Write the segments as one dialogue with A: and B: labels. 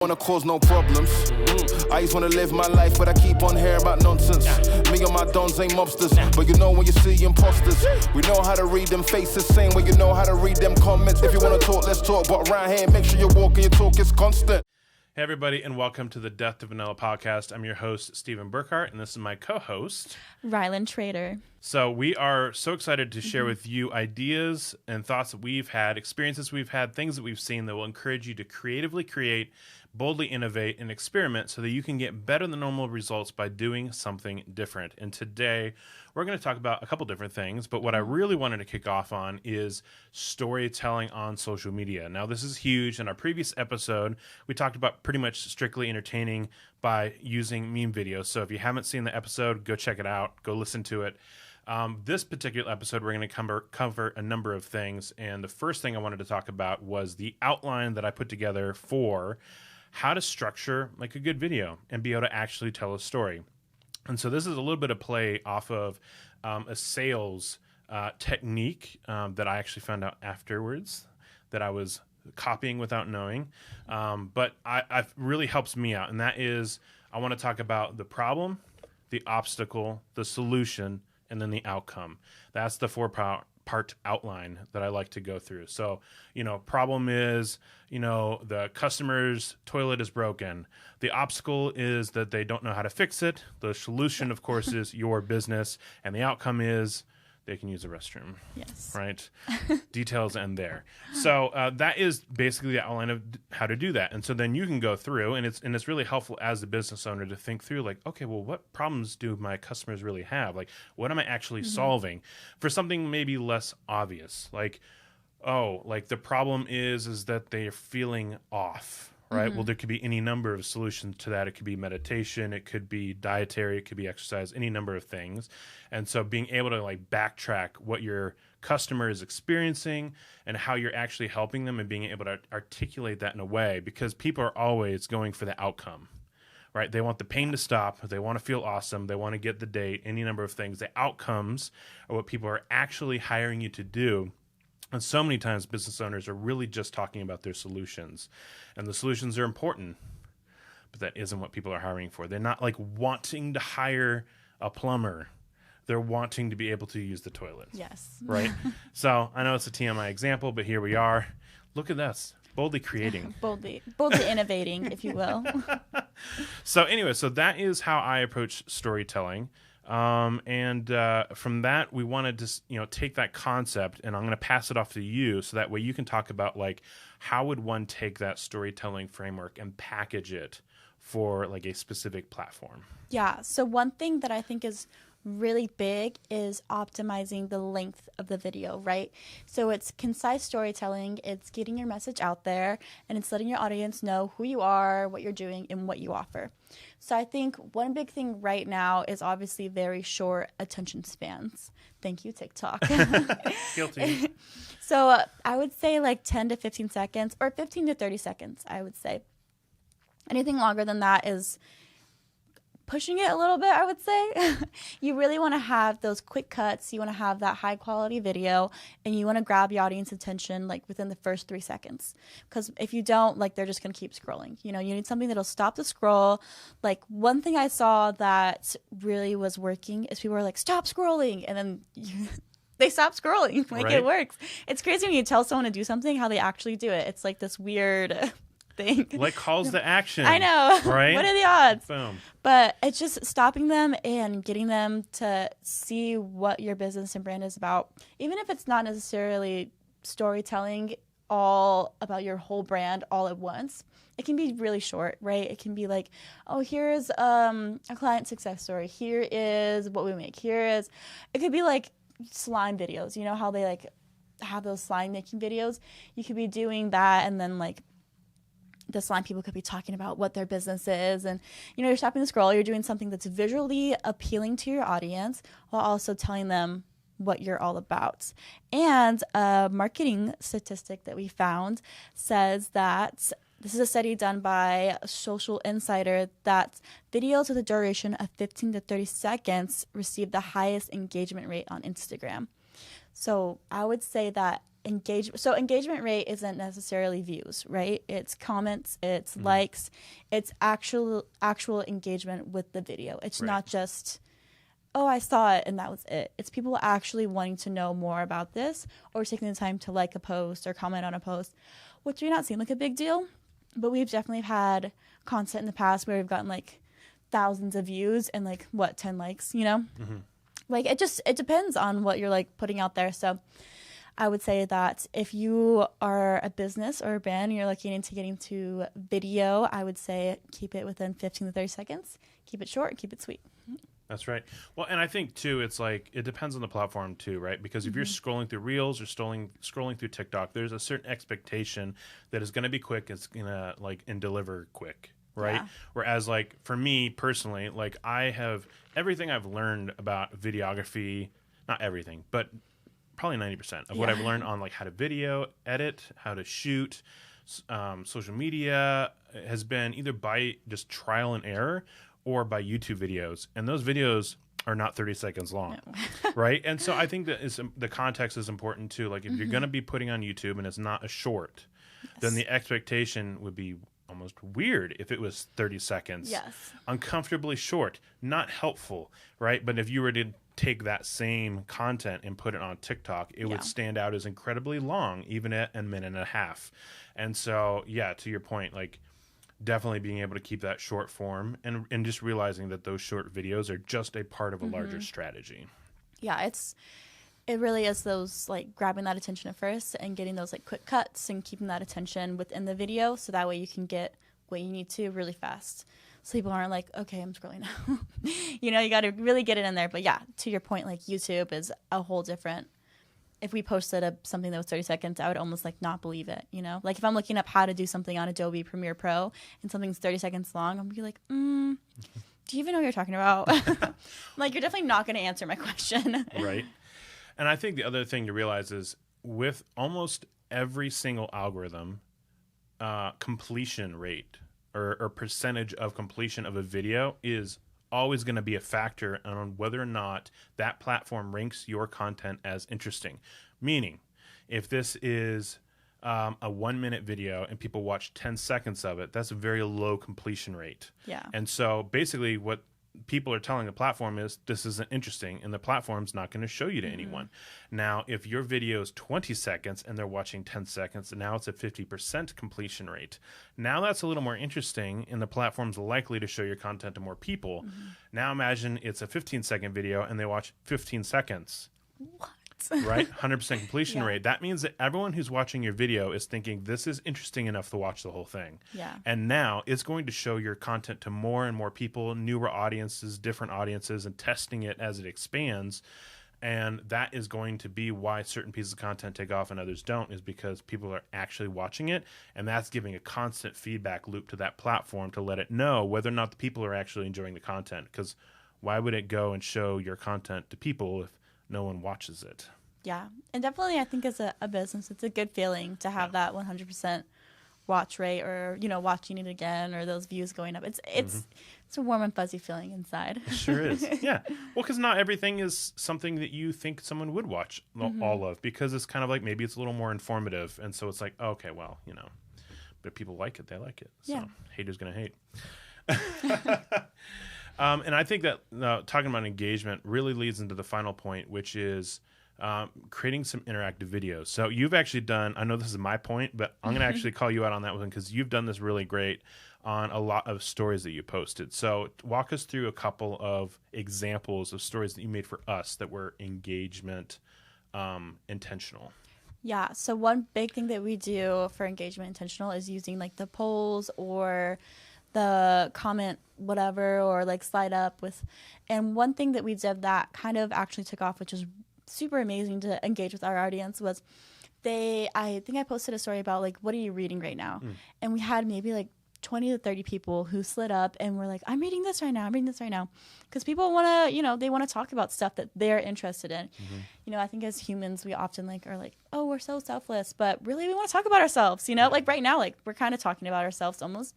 A: Wanna cause no problems. I just wanna live my life, but I keep on hearing about nonsense. Me and my dons ain't mobsters, but you know when you see imposters, we know how to read them faces, same way you know how to read them comments. If you wanna talk, let's talk, but around here, make sure you walk and your talk is constant.
B: Hey everybody, and welcome to the Death to Vanilla podcast. I'm your host, Stephen Burkhart, and this is my co-host,
C: Rylan Trader.
B: So we are so excited to share with you ideas and thoughts that we've had, experiences we've had, things that we've seen that will encourage you to creatively create, boldly innovate, and experiment so that you can get better than normal results by doing something different. And today, we're going to talk about a couple different things, but what I really wanted to kick off on is storytelling on social media. Now, this is huge. In our previous episode, we talked about pretty much strictly entertaining by using meme videos. So if you haven't seen the episode, go check it out. Go listen to it. This particular episode, we're going to cover a number of things. And the first thing I wanted to talk about was the outline that I put together for how to structure like a good video and be able to actually tell a story. And so this is a little bit of play off of a sales technique that I actually found out afterwards that I was copying without knowing. But I really helps me out. And that is, I want to talk about the problem, the obstacle, the solution, and then the outcome. That's the four-part outline that I like to go through. So, problem is, the customer's toilet is broken. The obstacle is that they don't know how to fix it. The solution, of course, is your business. And the outcome is they can use the restroom.
C: Yes.
B: Right? Details end there. So that is basically the outline of how to do that. And so then you can go through, and it's really helpful as a business owner to think through, like, okay, well, what problems do my customers really have? Like, what am I actually solving for something maybe less obvious? Like, the problem is that they are feeling off. Right. Well, there could be any number of solutions to that. It could be meditation. It could be dietary. It could be exercise, any number of things. And so being able to backtrack what your customer is experiencing and how you're actually helping them and being able to articulate that in a way, because people are always going for the outcome. Right. They want the pain to stop. They want to feel awesome. They want to get the date, any number of things. The outcomes are what people are actually hiring you to do. And so many times business owners are really just talking about their solutions. And the solutions are important, but that isn't what people are hiring for. They're not wanting to hire a plumber. They're wanting to be able to use the toilet.
C: Yes.
B: Right? So I know it's a TMI example, but here we are. Look at this. Boldly creating.
C: boldly innovating, if you will.
B: So anyway, so that is how I approach storytelling. And from that, we wanted to, take that concept, and I'm going to pass it off to you so that way you can talk about how would one take that storytelling framework and package it for a specific platform.
C: Yeah. So one thing that I think is really big is optimizing the length of the video, right? So it's concise storytelling, it's getting your message out there, and it's letting your audience know who you are, what you're doing, and what you offer. So I think one big thing right now is obviously very short attention spans. Thank you, TikTok.
B: Guilty.
C: So I would say 10 to 15 seconds or 15 to 30 seconds, I would say. Anything longer than that is pushing it a little bit, I would say. You really want to have those quick cuts. You want to have that high quality video, and you want to grab your audience attention within the first 3 seconds. Because if you don't, they're just going to keep scrolling. You need something that'll stop the scroll. One thing I saw that really was working is people were stop scrolling, and then they stop scrolling.
B: Right.
C: It works. It's crazy when you tell someone to do something, how they actually do it. It's this weird thing.
B: Calls to action.
C: I know.
B: Right?
C: What are the odds?
B: Boom.
C: But it's just stopping them and getting them to see what your business and brand is about. Even if it's not necessarily storytelling all about your whole brand all at once, it can be really short, right? It can be here's a client success story. Here is what we make. It could be slime videos. You know how they have those slime making videos? You could be doing that, and then the slime people could be talking about what their business is, and you're stopping the scroll, you're doing something that's visually appealing to your audience while also telling them what you're all about. And a marketing statistic that we found says that this is a study done by Social Insider, that videos with a duration of 15 to 30 seconds receive the highest engagement rate on Instagram. So I would say that engagement. So engagement rate isn't necessarily views, right? It's comments, it's likes, it's actual engagement with the video. It's not just, oh, I saw it and that was it. It's people actually wanting to know more about this, or taking the time to like a post or comment on a post, which may not seem like a big deal, but we've definitely had content in the past where we've gotten like thousands of views and like 10 likes, you know? Like it depends on what you're like putting out there. So I would say that if you are a business or a brand and you're looking into getting to video, I would say keep it within 15 to 30 seconds. Keep it short, keep it sweet.
B: That's right. Well, and I think too, it's like it depends on the platform too, right? Because if you're scrolling through Reels or scrolling through TikTok, there's a certain expectation that is going to be quick. It's gonna and deliver quick, right?
C: Yeah.
B: Whereas like for me personally, like I have everything I've learned about videography, not everything, but probably 90% of what I've learned on like how to video edit, how to shoot, social media has been either by just trial and error or by YouTube videos. And those videos are not 30 seconds long, right? And so I think that the context is important too. Like if you're going to be putting on YouTube and it's not a short, then the expectation would be almost weird if it was 30 seconds.
C: Yes.
B: Uncomfortably short, not helpful, right? But if you were to take that same content and put it on TikTok, it would stand out as incredibly long, even at a minute and a half. And so, yeah, to your point, like definitely being able to keep that short form and just realizing that those short videos are just a part of a larger strategy. Yeah,
C: it really is those like grabbing that attention at first and getting those like quick cuts and keeping that attention within the video, so that way you can get what you need to really fast. So people aren't like, okay, I'm scrolling now. You know, you got to really get it in there. But yeah, to your point, like YouTube is a whole different. If we posted something that was 30 seconds, I would almost like not believe it. You know, like if I'm looking up how to do something on Adobe Premiere Pro and something's 30 seconds long, I'm gonna be like, do you even know what you're talking about? Like, you're definitely not going to answer my question.
B: Right. And I think the other thing to realize is with almost every single algorithm, completion rate or percentage of completion of a video is always going to be a factor on whether or not that platform ranks your content as interesting. Meaning, if this is a 1-minute video and people watch 10 seconds of it, that's a very low completion rate.
C: Yeah.
B: And so basically what people are telling the platform is this isn't interesting, and the platform's not going to show you to anyone. Now, if your video is 20 seconds and they're watching 10 seconds, and now it's a 50% completion rate. Now that's a little more interesting, and the platform's likely to show your content to more people. Now imagine it's a 15-second video and they watch 15 seconds.
C: What?
B: Right? 100% completion rate. That means that everyone who's watching your video is thinking this is interesting enough to watch the whole thing.
C: Yeah.
B: And now it's going to show your content to more and more people, newer audiences, different audiences, and testing it as it expands. And that is going to be why certain pieces of content take off and others don't, is because people are actually watching it. And that's giving a constant feedback loop to that platform to let it know whether or not the people are actually enjoying the content. Because why would it go and show your content to people if no one watches it?
C: Yeah. And definitely I think as a business, it's a good feeling to have that 100% watch rate, or, you know, watching it again, or those views going up. It's a warm and fuzzy feeling inside.
B: It sure is. Yeah. Well, because not everything is something that you think someone would watch all of, because it's kind of like maybe it's a little more informative. And so it's like, okay, well, you know, but if people like it, they like it. So haters going to hate. And I think that talking about engagement really leads into the final point, which is creating some interactive videos. So you've actually done, I know this is my point, but I'm going to actually call you out on that one, because you've done this really great on a lot of stories that you posted. So walk us through a couple of examples of stories that you made for us that were engagement intentional.
C: Yeah. So one big thing that we do for engagement intentional is using like the polls or the comment whatever, or like slide up with. And one thing that we did that kind of actually took off, which is super amazing to engage with our audience, was I think I posted a story about like, what are you reading right now? And we had maybe like 20 to 30 people who slid up and were like, I'm reading this right now. Because people want to, you know, they want to talk about stuff that they're interested in. You know, I think as humans, we often like are like, oh, we're so selfless, but really we want to talk about ourselves, you know, like right now, like we're kind of talking about ourselves almost.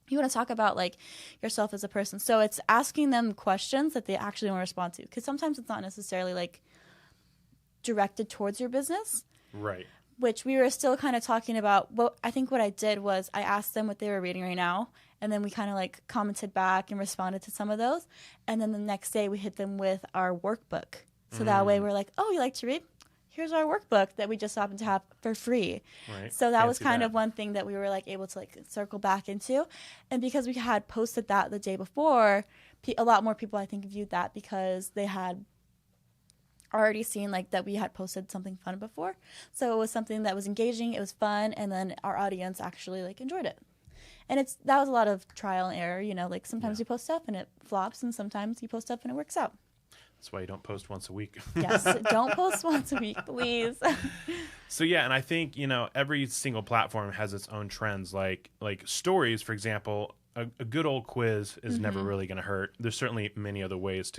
C: You want to talk about like yourself as a person. So it's asking them questions that they actually want to respond to. Because sometimes it's not necessarily like directed towards your business.
B: Right.
C: which we were still kind of talking about. Well, I think what I did was I asked them what they were reading right now, and then we kind of like commented back and responded to some of those. And then the next day we hit them with our workbook. So that way we're like, oh, you like to read? Here's our workbook that we just happened to have for free.
B: Right.
C: So that was kind of one thing that we were like able to like circle back into. And because we had posted that the day before, a lot more people I think viewed that because they had already seen like that we had posted something fun before. So it was something that was engaging, it was fun, and then our audience actually like enjoyed it. And that was a lot of trial and error, you know, like sometimes you post stuff and it flops, and sometimes you post stuff and it works out.
B: That's why you don't post once a week.
C: Yes, don't post once a week, please.
B: So yeah, and I think, you know, every single platform has its own trends. Like stories, for example, a good old quiz is never really going to hurt. There's certainly many other ways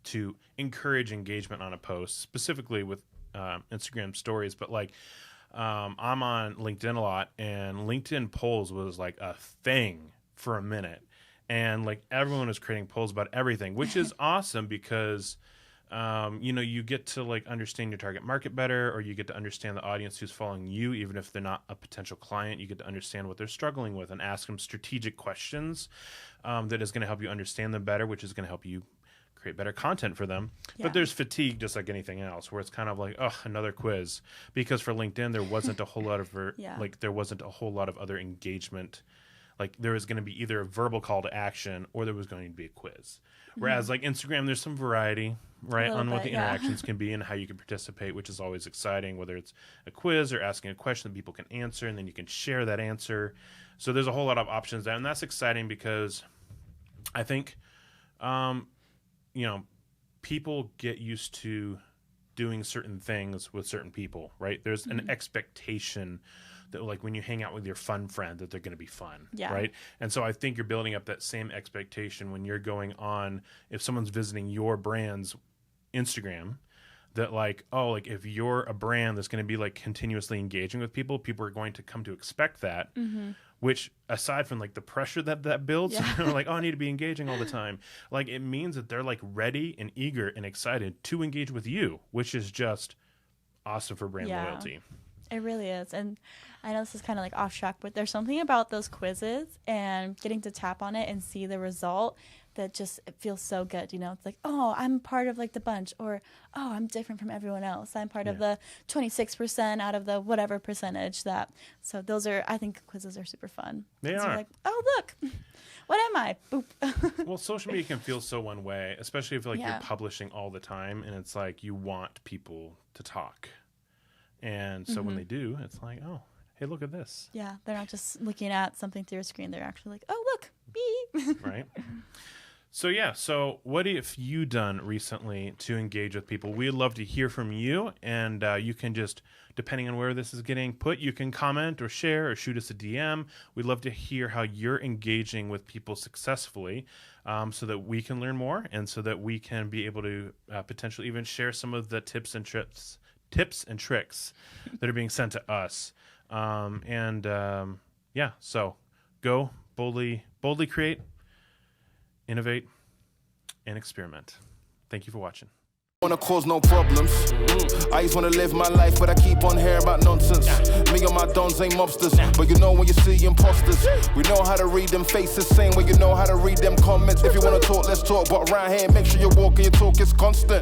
B: to encourage engagement on a post, specifically with Instagram stories. But like I'm on LinkedIn a lot, and LinkedIn polls was like a thing for a minute. And like everyone is creating polls about everything, which is awesome because, you know, you get to like understand your target market better, or you get to understand the audience who's following you, even if they're not a potential client. You get to understand what they're struggling with and ask them strategic questions that is going to help you understand them better, which is going to help you create better content for them. Yeah. But there's fatigue just like anything else, where it's kind of like, oh, another quiz. Because for LinkedIn, there wasn't a whole lot of there wasn't a whole lot of other engagement. Like there was going to be either a verbal call to action or there was going to be a quiz. Whereas like Instagram, there's some variety, right, on what the interactions can be and how you can participate, which is always exciting, whether it's a quiz or asking a question that people can answer, and then you can share that answer. So there's a whole lot of options there, and that's exciting because I think, you know, people get used to doing certain things with certain people, right? There's an expectation that like when you hang out with your fun friend that they're going to be fun, right? And so I think you're building up that same expectation when you're going on, if someone's visiting your brand's Instagram, that like, oh, like if you're a brand that's going to be like continuously engaging with people, people are going to come to expect that, which aside from like the pressure that builds, like, oh, I need to be engaging all the time. Like it means that they're like ready and eager and excited to engage with you, which is just awesome for brand loyalty.
C: It really is. And I know this is kind of like off track, but there's something about those quizzes and getting to tap on it and see the result that just, it feels so good. You know, it's like, oh, I'm part of like the bunch, or, oh, I'm different from everyone else. I'm part of the 26% out of the whatever percentage that. So those are, I think quizzes are super fun.
B: They are.
C: You're like, oh, look, what am I? Boop.
B: Well, social media can feel so one way, especially if like you're publishing all the time and it's like you want people to talk. And so when they do, it's like, oh, hey, look at this. Yeah,
C: they're not just looking at something through a screen. They're actually like, oh, look, me.
B: Right. So what have you done recently to engage with people? We'd love to hear from you. And you can just, depending on where this is getting put, you can comment or share or shoot us a DM. We'd love to hear how you're engaging with people successfully, so that we can learn more and so that we can be able to potentially even share some of the tips and tricks that are being sent to us. So go boldly create, innovate, and experiment. Thank you for watching.
A: Wanna cause no problems. I just wanna live my life, but I keep on hearing about nonsense. Me and my dons ain't mobsters, but you know when you see imposters, we know how to read them faces, same way you know how to read them comments. If you wanna talk, let's talk, but around here, make sure you're walking your talk is constant.